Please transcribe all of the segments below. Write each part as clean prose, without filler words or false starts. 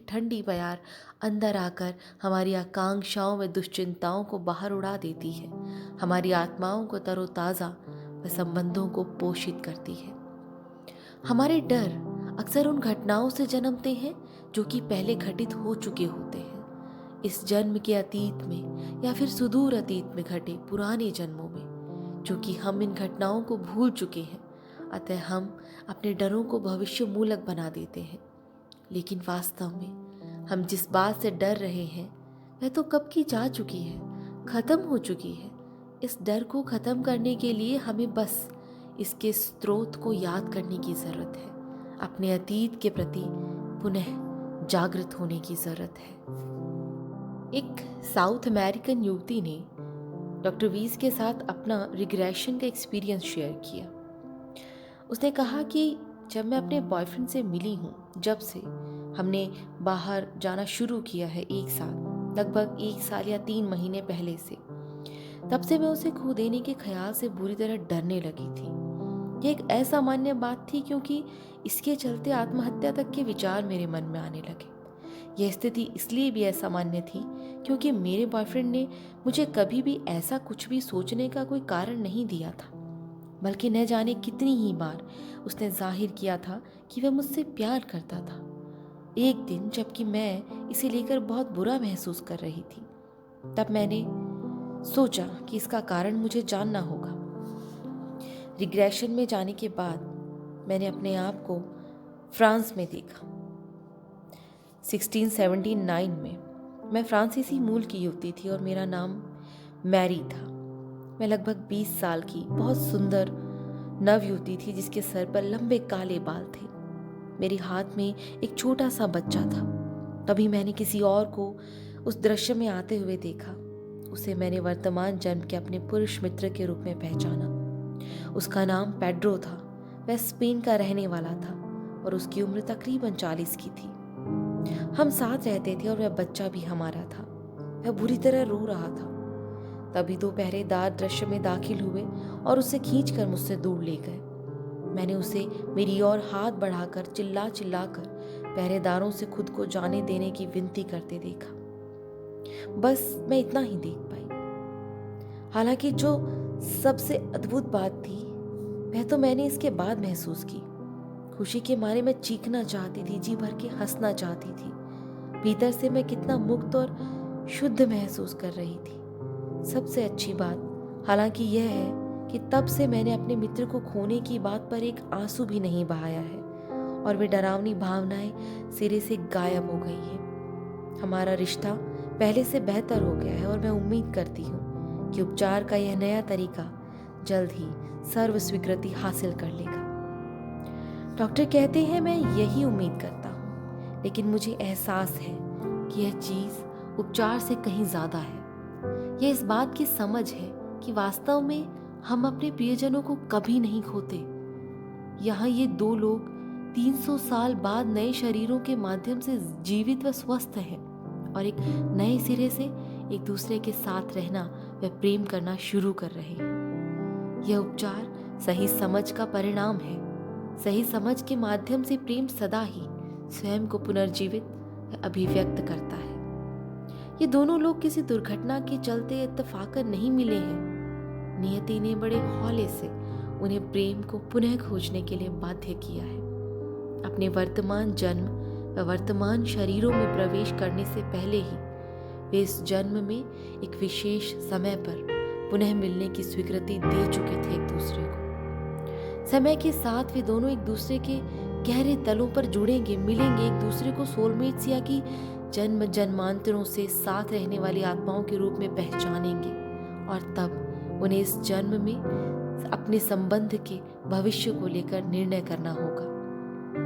ठंडी प्यार अंदर आकर हमारी आकांक्षाओं व दुश्चिंताओं को बाहर उड़ा देती है, हमारी आत्माओं को तरोताज़ा व संबंधों को पोषित करती है। हमारे डर अक्सर उन घटनाओं से जन्मते हैं जो कि पहले घटित हो चुके होते हैं, इस जन्म के अतीत में या फिर सुदूर अतीत में घटे पुराने जन्मों में, जो कि हम इन घटनाओं को भूल चुके हैं। अतः हम अपने डरों को भविष्य मूलक बना देते हैं, लेकिन वास्तव में हम जिस बात से डर रहे हैं वह तो कब की जा चुकी है, खत्म हो चुकी है। इस डर को खत्म करने के लिए हमें बस इसके स्रोत को याद करने की ज़रूरत है, अपने अतीत के प्रति पुनः जागृत होने की ज़रूरत है। एक साउथ अमेरिकन युवती ने डॉक्टर वीज के साथ अपना रिग्रेशन का एक्सपीरियंस शेयर किया। उसने कहा कि जब मैं अपने बॉयफ्रेंड से मिली हूँ, जब से हमने बाहर जाना शुरू किया है, एक साल, लगभग 1 साल या 3 महीने पहले से, तब से मैं उसे खो देने के ख्याल से बुरी तरह डरने लगी थी। यह एक असामान्य बात थी क्योंकि इसके चलते आत्महत्या तक के विचार मेरे मन में आने लगे। यह स्थिति इसलिए भी असामान्य थी क्योंकि मेरे बॉयफ्रेंड ने मुझे कभी भी ऐसा कुछ भी सोचने का कोई कारण नहीं दिया था, बल्कि न जाने कितनी ही बार उसने जाहिर किया था कि वह मुझसे प्यार करता था। एक दिन जबकि मैं इसे लेकर बहुत बुरा महसूस कर रही थी, तब मैंने सोचा कि इसका कारण मुझे जानना होगा। रिग्रेशन में जाने के बाद मैंने अपने आप को फ्रांस में देखा। 1679 में मैं फ्रांसीसी मूल की युवती थी और मेरा नाम मैरी था। मैं लगभग 20 साल की बहुत सुंदर नव युवती थी जिसके सर पर लंबे काले बाल थे। मेरे हाथ में एक छोटा सा बच्चा था। तभी मैंने किसी और को उस दृश्य में आते हुए देखा। उसे मैंने वर्तमान जन्म के अपने पुरुष मित्र के रूप में पहचाना। उसका नाम पेड्रो था। वह स्पेन का रहने वाला था और उसकी उम्र तकरीबन 40 की थी। हम साथ रहते थे और वह बच्चा भी हमारा था। वह बुरी तरह रो रहा था। तभी 2 पहरेदार दृश्य में दाखिल हुए और उसे खींचकर मुझसे दूर ले गए। मैंने उसे मेरी ओर हाथ बढ़ाकर चिल्ला चिल्लाकर पहरेदारों से खुद को जाने देने की विनती करते देखा। बस मैं इतना ही देख पाई। हालांकि जो सबसे अद्भुत बात थी वह तो मैंने इसके बाद महसूस की। खुशी के मारे मैं चीखना चाहती थी, जी भर के हंसना चाहती थी। भीतर से मैं कितना मुक्त और शुद्ध महसूस कर रही थी। सबसे अच्छी बात हालांकि यह है कि तब से मैंने अपने मित्र को खोने की बात पर एक आंसू भी नहीं बहाया है और वे डरावनी भावनाएं सिरे से गायब हो गई हैं। हमारा रिश्ता पहले से बेहतर हो गया है और मैं उम्मीद करती हूँ कि उपचार का यह नया तरीका जल्द ही सर्व स्वीकृति हासिल कर लेगा। डॉक्टर कहते हैं मैं यही उम्मीद करता हूँ, लेकिन मुझे एहसास है कि यह चीज़ उपचार से कहीं ज़्यादा है। यह इस बात की समझ है कि वास्तव में हम अपने प्रियजनों को कभी नहीं खोते। यहाँ ये 2 लोग 300 साल बाद नए शरीरों के माध्यम से जीवित व स्वस्थ हैं और एक नए सिरे से एक दूसरे के साथ रहना व प्रेम करना शुरू कर रहे हैं। यह उपचार सही समझ का परिणाम है। सही समझ के माध्यम से प्रेम सदा ही स्वयं को पुनर्जीवित व अभिव्यक्त करता है। ये दोनों लोग किसी दुर्घटना के चलते इत्तेफाकन नहीं मिले हैं। नियति ने बड़े हौले से उन्हें प्रेम को पुनः खोजने के लिए बाध्य किया है। अपने वर्तमान जन्म व वर्तमान शरीरों में प्रवेश करने से पहले ही वे इस जन्म में एक विशेष समय पर पुनः मिलने की स्वीकृति दे चुके थे एक दूसरे को। समय के साथ वे दोनों एक दूसरे के गहरे तलों पर जुड़ेंगे, मिलेंगे, एक दूसरे को सोलमेट्स या कि जन्म जन्मांतरों से साथ रहने वाली आत्माओं के रूप में पहचानेंगे और तब उन्हें इस जन्म में अपने संबंध के भविष्य को लेकर निर्णय करना होगा।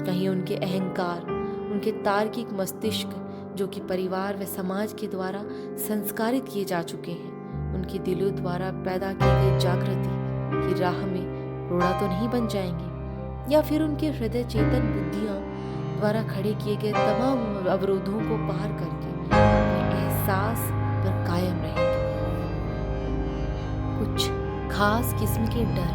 कहीं उनके अहंकार, उनके तार्किक मस्तिष्क जो कि परिवार व समाज के द्वारा संस्कारित किए जा चुके हैं, उनके दिलों द्वारा पैदा की गई जागृति की राह में रोड़ा तो नहीं बन जाएंगे, या फिर उनके हृदय चेतन बुद्धियां द्वारा खड़े किए गए तमाम अवरोधों को पार करके अपने एहसास पर कायम रहेंगे। कुछ खास किस्म के डर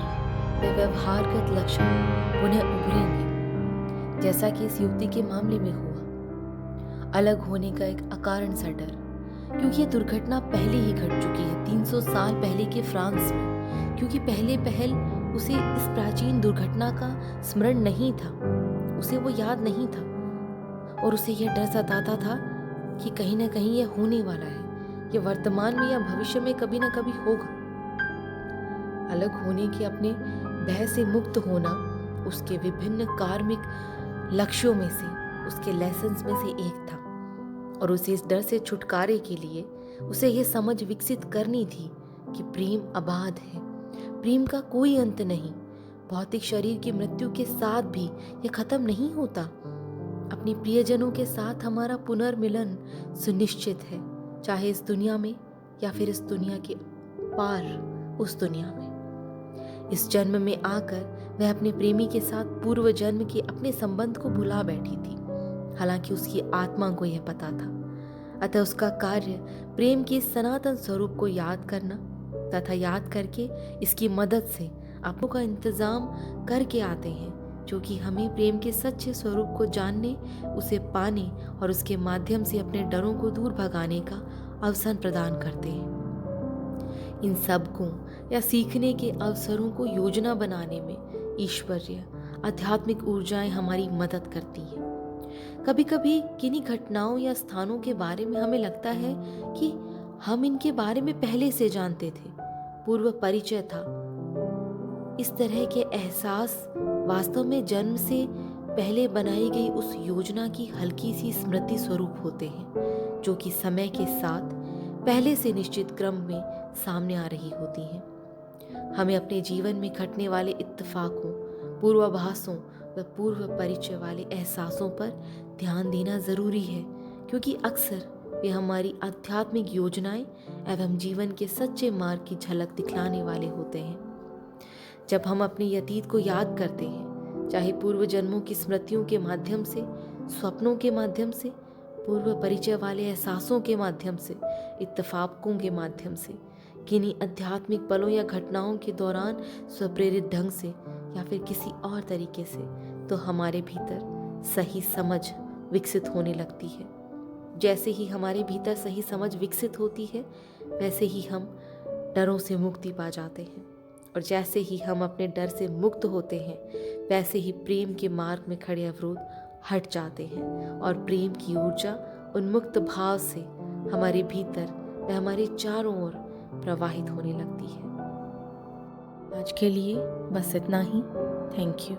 व व्यवहारगत लक्षण उन्हें उभरेंगे, जैसा कि इस युवती के मामले में हुआ। अलग होने का एक अकारण सा डर, क्योंकि ये दुर्घटना पहले ही घट चुकी है 300 साल पहले के फ्रांस में। क्योंकि पहले पहल उसे इस प्राचीन दुर्घटना का स्मरण नहीं था, उसे वो याद नहीं था, और उसे यह डर सताता था कि कहीं ना कहीं यह होने वाला है, ये वर्तमान में या भविष्य में कभी ना कभी होगा। अलग होने के अपने भय से मुक्त होना उसके विभिन्न कार्मिक लक्ष्यों में से, उसके लेसन्स में से एक था, और उसे इस डर से छुटकारे के लिए उसे यह समझ विकसित करनी थी कि प्रेम अबाध है, प्रेम का कोई अंत नहीं। भौतिक शरीर की मृत्यु के साथ भी यह खत्म नहीं होता। अपने प्रियजनों के साथ हमारा पुनर्मिलन सुनिश्चित है, चाहे इस दुनिया में या फिर इस दुनिया के पार उस दुनिया में। इस जन्म में आकर वह अपने प्रेमी के साथ पूर्व जन्म के अपने संबंध को भुला बैठी थी, हालांकि उसकी आत्मा को यह पता था। अतः उसका कार्य प्रेम के सनातन स्वरूप को याद करना तथा याद करके इसकी मदद से अपनों का इंतजाम करके आते हैं, जो कि हमें प्रेम के सच्चे स्वरूप को जानने, उसे पाने और उसके माध्यम से अपने डरों को दूर भगाने का अवसर प्रदान करते हैं। इन सब को या सीखने के अवसरों को योजना बनाने में ईश्वरीय आध्यात्मिक ऊर्जाएं हमारी मदद करती हैं। कभी कभी किन्हीं घटनाओं या स्थानों के बारे में हमें लगता है कि हम इनके बारे में पहले से जानते थे, पूर्व परिचय था। इस तरह के एहसास वास्तव में जन्म से पहले बनाई गई उस योजना की हल्की सी स्मृति स्वरूप होते हैं, जो कि समय के साथ पहले से निश्चित क्रम में सामने आ रही होती हैं। हमें अपने जीवन में घटने वाले इत्तेफाकों, पूर्वाभासों व पूर्व परिचय वाले एहसासों पर ध्यान देना जरूरी है, क्योंकि अक्सर वे हमारी आध्यात्मिक योजनाएं एवं जीवन के सच्चे मार्ग की झलक दिखलाने वाले होते हैं। जब हम अपने अतीत को याद करते हैं, चाहे पूर्व जन्मों की स्मृतियों के माध्यम से, स्वप्नों के माध्यम से, पूर्व परिचय वाले एहसासों के माध्यम से, इत्तेफाकों के माध्यम से, किन्हीं आध्यात्मिक पलों या घटनाओं के दौरान स्वप्रेरित ढंग से या फिर किसी और तरीके से, तो हमारे भीतर सही समझ विकसित होने लगती है। जैसे ही हमारे भीतर सही समझ विकसित होती है, वैसे ही हम डरों से मुक्ति पा जाते हैं, और जैसे ही हम अपने डर से मुक्त होते हैं, वैसे ही प्रेम के मार्ग में खड़े अवरोध हट जाते हैं और प्रेम की ऊर्जा उन्मुक्त भाव से हमारे भीतर व हमारे चारों ओर प्रवाहित होने लगती है। आज के लिए बस इतना ही। Thank you.